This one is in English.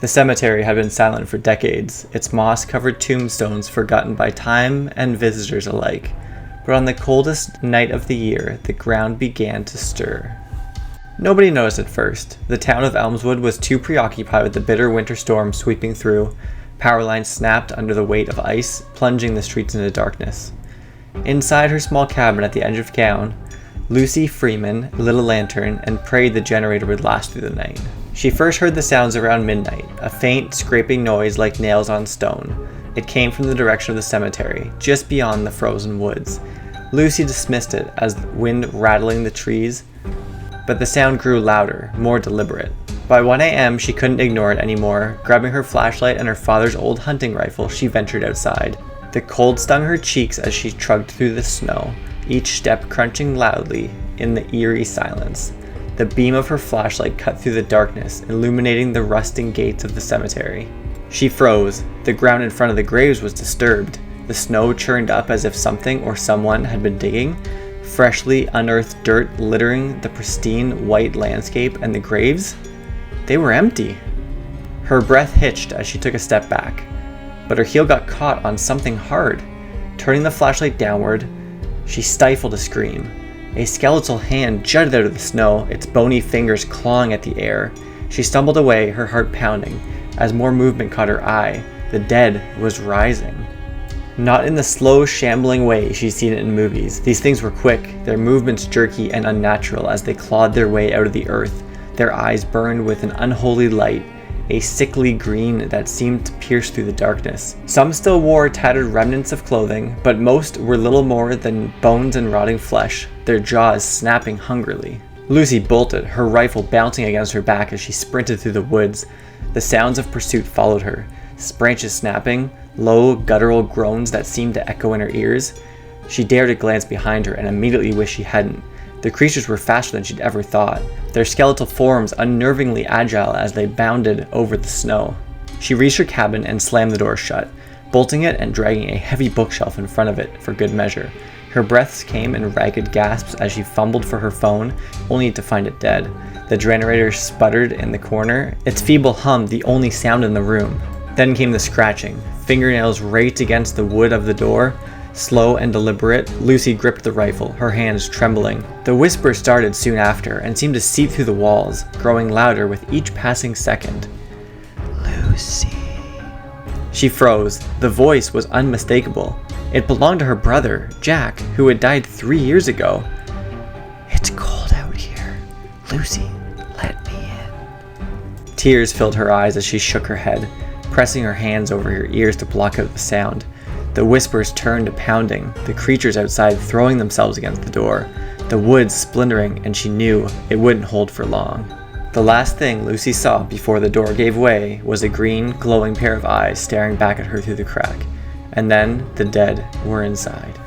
The cemetery had been silent for decades, its moss-covered tombstones forgotten by time and visitors alike. But on the coldest night of the year, the ground began to stir. Nobody noticed at first. The town of Elmswood was too preoccupied with the bitter winter storm sweeping through. Power lines snapped under the weight of ice, plunging the streets into darkness. Inside her small cabin at the edge of town, Lucy Freeman lit a lantern and prayed the generator would last through the night. She first heard the sounds around midnight, a faint, scraping noise like nails on stone. It came from the direction of the cemetery, just beyond the frozen woods. Lucy dismissed it as the wind rattling the trees, but the sound grew louder, more deliberate. By 1 a.m., she couldn't ignore it anymore. Grabbing her flashlight and her father's old hunting rifle, she ventured outside. The cold stung her cheeks as she trudged through the snow, each step crunching loudly in the eerie silence. The beam of her flashlight cut through the darkness, illuminating the rusting gates of the cemetery. She froze. The ground in front of the graves was disturbed. The snow churned up as if something or someone had been digging. Freshly unearthed dirt littering the pristine white landscape, and the graves? They were empty. Her breath hitched as she took a step back, but her heel got caught on something hard. Turning the flashlight downward, she stifled a scream. A skeletal hand jutted out of the snow, its bony fingers clawing at the air. She stumbled away, her heart pounding. As more movement caught her eye, the dead was rising. Not in the slow, shambling way she'd seen it in movies. These things were quick, their movements jerky and unnatural as they clawed their way out of the earth. Their eyes burned with an unholy light, a sickly green that seemed to pierce through the darkness. Some still wore tattered remnants of clothing, but most were little more than bones and rotting flesh, their jaws snapping hungrily. Lucy bolted, her rifle bouncing against her back as she sprinted through the woods. The sounds of pursuit followed her, branches snapping, low, guttural groans that seemed to echo in her ears. She dared to glance behind her and immediately wished she hadn't. The creatures were faster than she'd ever thought, their skeletal forms unnervingly agile as they bounded over the snow. She reached her cabin and slammed the door shut, bolting it and dragging a heavy bookshelf in front of it for good measure. Her breaths came in ragged gasps as she fumbled for her phone, only to find it dead. The generator sputtered in the corner, its feeble hum the only sound in the room. Then came the scratching. Fingernails raked against the wood of the door. Slow and deliberate, Lucy gripped the rifle, her hands trembling. The whisper started soon after and seemed to seep through the walls, growing louder with each passing second. Lucy. She froze. The voice was unmistakable. It belonged to her brother, Jack, who had died 3 years ago. It's cold out here. Lucy, let me in. Tears filled her eyes as she shook her head, pressing her hands over her ears to block out the sound. The whispers turned to pounding, the creatures outside throwing themselves against the door, the woods splintering, and she knew it wouldn't hold for long. The last thing Lucy saw before the door gave way was a green, glowing pair of eyes staring back at her through the crack. And then the dead were inside.